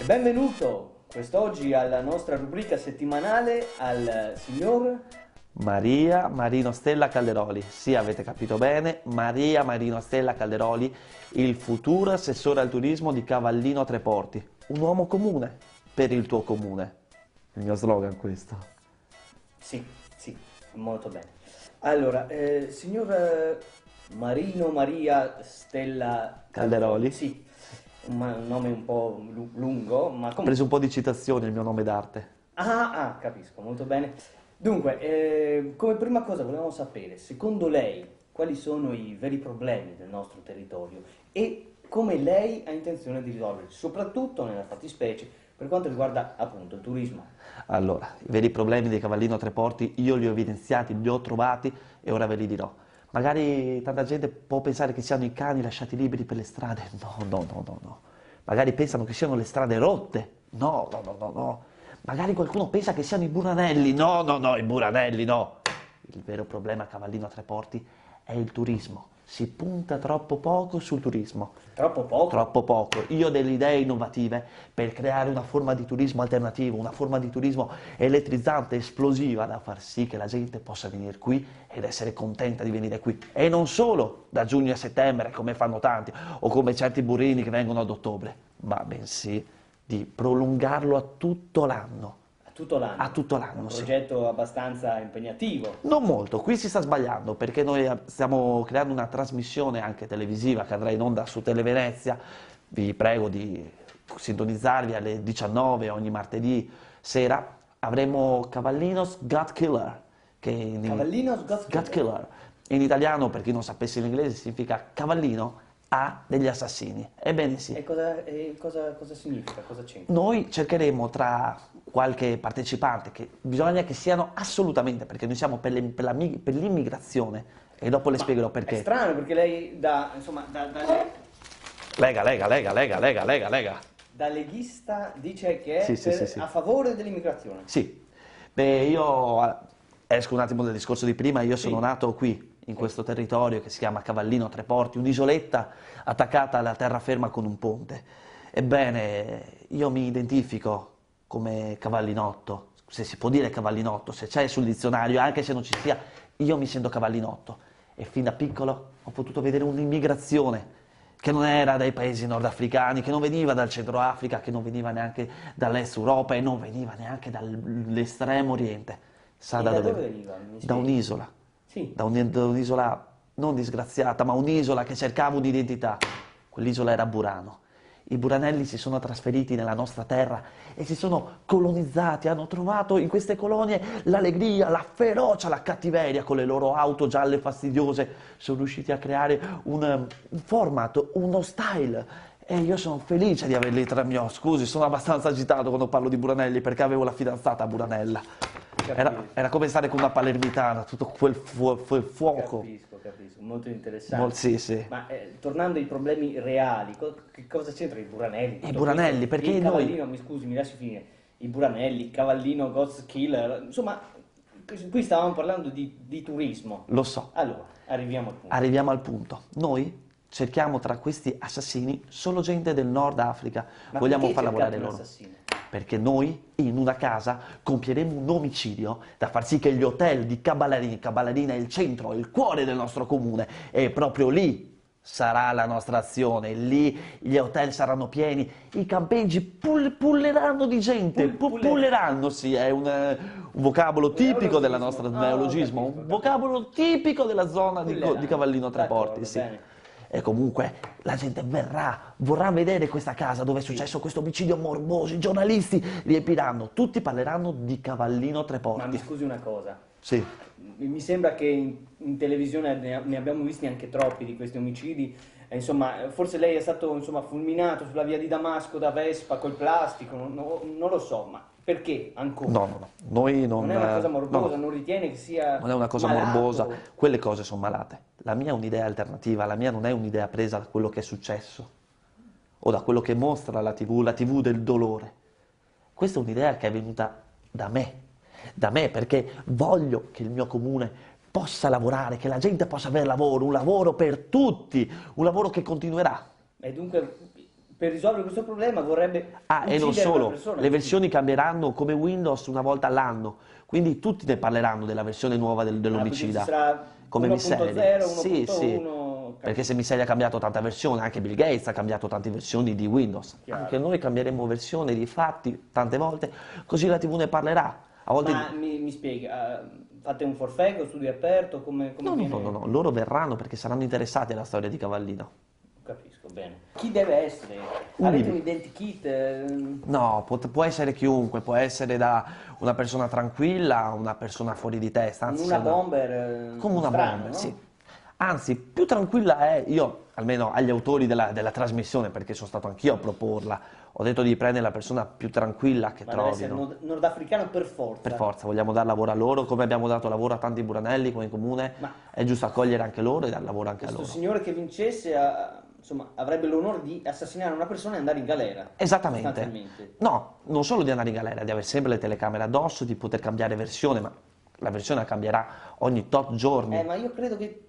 E benvenuto quest'oggi alla nostra rubrica settimanale al signor... Maria Marino Stella Calderoli, sì, avete capito bene, Maria Marino Stella Calderoli, il futuro assessore al turismo di Cavallino Treporti, un uomo comune per il tuo comune. Il mio slogan questo. Sì, molto bene. Allora, signor Marino Maria Stella Calderoli? Sì, un nome un po' lungo, ma Ho comunque... preso un po' di citazioni, il mio nome d'arte. Capisco, molto bene. Dunque, come prima cosa volevamo sapere, secondo lei, quali sono i veri problemi del nostro territorio e come lei ha intenzione di risolverli, soprattutto nella fattispecie per quanto riguarda appunto il turismo. Allora, i veri problemi di Cavallino Treporti io li ho evidenziati, li ho trovati e ora ve li dirò. Magari tanta gente può pensare che siano i cani lasciati liberi per le strade. No. Magari pensano che siano le strade rotte. No. Magari qualcuno pensa che siano i buranelli. No, i buranelli no. Il vero problema a Cavallino Treporti è il turismo. Si punta troppo poco sul turismo. Troppo poco? Troppo poco. Io ho delle idee innovative per creare una forma di turismo alternativo, una forma di turismo elettrizzante, esplosiva, da far sì che la gente possa venire qui ed essere contenta di venire qui. E non solo da giugno a settembre, come fanno tanti, o come certi burini che vengono ad ottobre, ma bensì di prolungarlo a tutto l'anno. Tutto l'anno? A tutto l'anno, un sì. progetto abbastanza impegnativo. Non molto, qui si sta sbagliando perché noi stiamo creando una trasmissione anche televisiva che andrà in onda su Televenezia. Vi prego di sintonizzarvi alle 19 ogni martedì sera. Avremo Cavallinos Got Killer. Cavallinos Got Killer. In italiano, per chi non sapesse l'inglese, significa cavallino ha degli assassini. Ebbene sì. E cosa significa? Cosa c'entra? Noi cercheremo tra qualche partecipante, che bisogna che siano assolutamente, perché noi siamo per l'immigrazione, e dopo le spiegherò perché. È strano perché lei Lega. da leghista dice che è Sì. a favore dell'immigrazione. Sì, beh, io esco un attimo dal discorso di prima, io sono Sì. nato qui, in questo territorio che si chiama Cavallino Treporti, un'isoletta attaccata alla terraferma con un ponte. Ebbene, io mi identifico come cavallinotto, se si può dire cavallinotto, se c'è sul dizionario, anche se non ci sia, io mi sento cavallinotto. E fin da piccolo ho potuto vedere un'immigrazione che non era dai paesi nordafricani, che non veniva dal centro Africa, che non veniva neanche dall'est Europa e non veniva neanche dall'estremo oriente. Sa E da da dove? dove veniva? Da un'isola. Sì. Da un'isola non disgraziata, ma un'isola che cercava un'identità. Quell'isola era Burano. I buranelli si sono trasferiti nella nostra terra e si sono colonizzati, hanno trovato in queste colonie l'allegria, la ferocia, la cattiveria con le loro auto gialle fastidiose. Sono riusciti a creare un format, uno style. E io sono felice di averli tra me. Scusi, sono abbastanza agitato quando parlo di Buranelli perché avevo la fidanzata a Buranella. Era come stare con una palermitana, tutto quel fuoco. Capisco, molto interessante. Sì. Ma tornando ai problemi reali, che cosa c'entra i buranelli? I buranelli, perché il noi... cavallino, mi scusi, mi lasci finire. I buranelli, il cavallino Ghost Killer, insomma, qui stavamo parlando di turismo. Lo so. Allora, arriviamo al punto. Arriviamo al punto. Noi cerchiamo tra questi assassini solo gente del Nord Africa. Ma vogliamo perché far lavorare cercate un loro. assassino? Perché noi in una casa compieremo un omicidio da far sì che gli hotel di Caballerini è il centro, il cuore del nostro comune, e proprio lì sarà la nostra azione, lì gli hotel saranno pieni, i campeggi pulleranno di gente, pulleranno, sì, è un vocabolo tipico della nostra neologismo, un vocabolo tipico della zona di Cavallino Treporti, sì. Bene. E comunque la gente vorrà vedere questa casa dove è successo questo omicidio morboso, i giornalisti riempiranno, tutti parleranno di Cavallino Treporti. Ma mi scusi una cosa, Sì. mi sembra che in televisione ne abbiamo visti anche troppi di questi omicidi, insomma, forse lei è stato fulminato sulla via di Damasco da Vespa col plastico, non lo so, ma perché ancora? No, noi Non è una cosa morbosa, no, non ritiene che sia non è una cosa malato? morbosa, quelle cose sono malate. La mia è un'idea alternativa, la mia non è un'idea presa da quello che è successo o da quello che mostra la TV del dolore. Questa è un'idea che è venuta da me perché voglio che il mio comune possa lavorare, che la gente possa avere lavoro, un lavoro per tutti, un lavoro che continuerà. E dunque per risolvere questo problema vorrebbe E non uccidere solo, una persona. le versioni cambieranno come Windows una volta all'anno, quindi tutti ne parleranno della versione nuova dell'omicida. Quindi ci sarà Come 1.0, Miseria. Sì, 1.1, perché se Miseria ha cambiato tanta versione, anche Bill Gates ha cambiato tante versioni di Windows. Chiaro. Anche noi cambieremo versione di fatti tante volte, così la TV ne parlerà. A volte... Ma mi spieghi, fate un forfait con studio aperto, come No, viene? no, loro verranno perché saranno interessati alla storia di Cavallino. Capisco, bene. Chi deve essere? Un Avete libro. un identikit? No, può essere chiunque, può essere da una persona tranquilla a una persona fuori di testa. Anzi, Una sembra- bomber? Come una strano, bomber, no? sì. Anzi, più tranquilla è, io, almeno agli autori della trasmissione, perché sono stato anch'io a proporla, ho detto di prendere la persona più tranquilla che Ma deve essere trovino. nordafricano per forza. Per forza, vogliamo dar lavoro a loro, come abbiamo dato lavoro a tanti buranelli come in comune, Ma- è giusto accogliere anche loro e dar lavoro anche a Questo loro. signore che vincesse insomma, avrebbe l'onore di assassinare una persona e andare in galera. Esattamente. Sostanzialmente. No, non solo di andare in galera, di avere sempre le telecamere addosso, di poter cambiare versione, ma la versione cambierà ogni tot giorni. Ma io credo che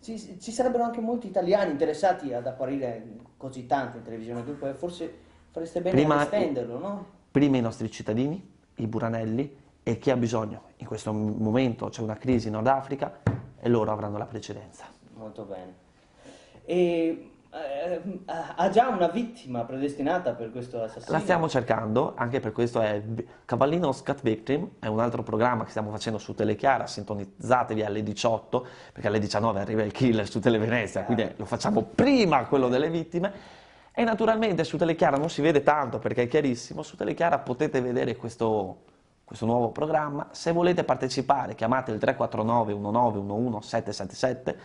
ci sarebbero anche molti italiani interessati ad apparire così tanto in televisione, dunque forse fareste bene Prima- ad estenderlo, no? Prima i nostri cittadini, i buranelli, e chi ha bisogno. In questo momento c'è una crisi in Nord Africa e loro avranno la precedenza. Molto bene. E ha già una vittima predestinata per questo assassino? La stiamo cercando, anche per questo è Cavallino Cut Victim, è un altro programma che stiamo facendo su Telechiara, sintonizzatevi alle 18, perché alle 19 arriva il killer su Televenezia, quindi lo facciamo prima quello delle vittime, e naturalmente su Telechiara non si vede tanto perché è chiarissimo, su Telechiara potete vedere questo nuovo programma, se volete partecipare chiamate il 349 1911 777,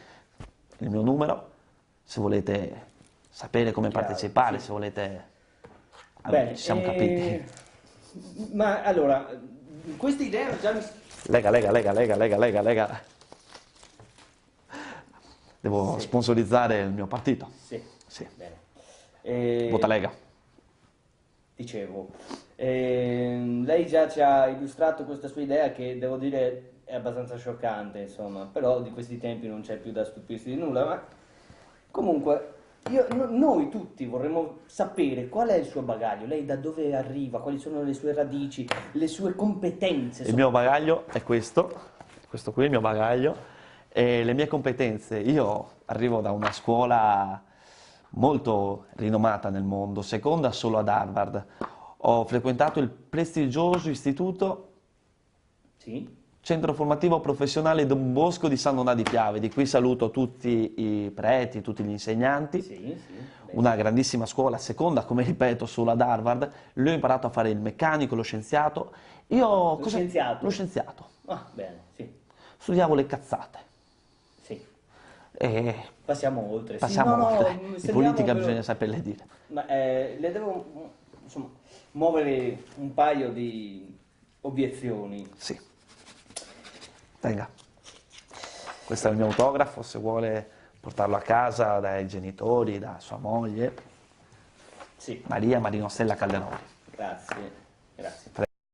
il mio numero, se volete sapere come Chiaro, partecipare, sì. se volete... Bene, ci siamo capiti. Ma allora, questa idea già mi... Lega. Devo Sì. sponsorizzare il mio partito. Sì, Sì. bene. Vota Lega. Dicevo, lei già ci ha illustrato questa sua idea che devo dire è abbastanza scioccante, insomma, però di questi tempi non c'è più da stupirsi di nulla, ma comunque noi tutti vorremmo sapere qual è il suo bagaglio, lei da dove arriva, quali sono le sue radici, le sue competenze. Il mio bagaglio è questo qui è il mio bagaglio, e le mie competenze. Io arrivo da una scuola molto rinomata nel mondo, seconda solo ad Harvard. Ho frequentato il prestigioso istituto Sì? Centro Formativo Professionale Don Bosco di San Donà di Piave, di cui saluto tutti i preti, tutti gli insegnanti. Sì, bene. Una grandissima scuola, seconda, come ripeto, solo ad Harvard. Lì ho imparato a fare il meccanico, lo scienziato. Scienziato? Lo scienziato. Ah, bene, sì, Studiavo le cazzate. sì. E Passiamo oltre. Sì, passiamo no, oltre. Di sembriamo politica però- bisogna saperle dire. Ma le devo, insomma, muovere un paio di obiezioni. Sì. Venga. Questo è il mio autografo, se vuole portarlo a casa dai genitori, da sua moglie, Sì, Maria Marinostella Calderoni. grazie, grazie.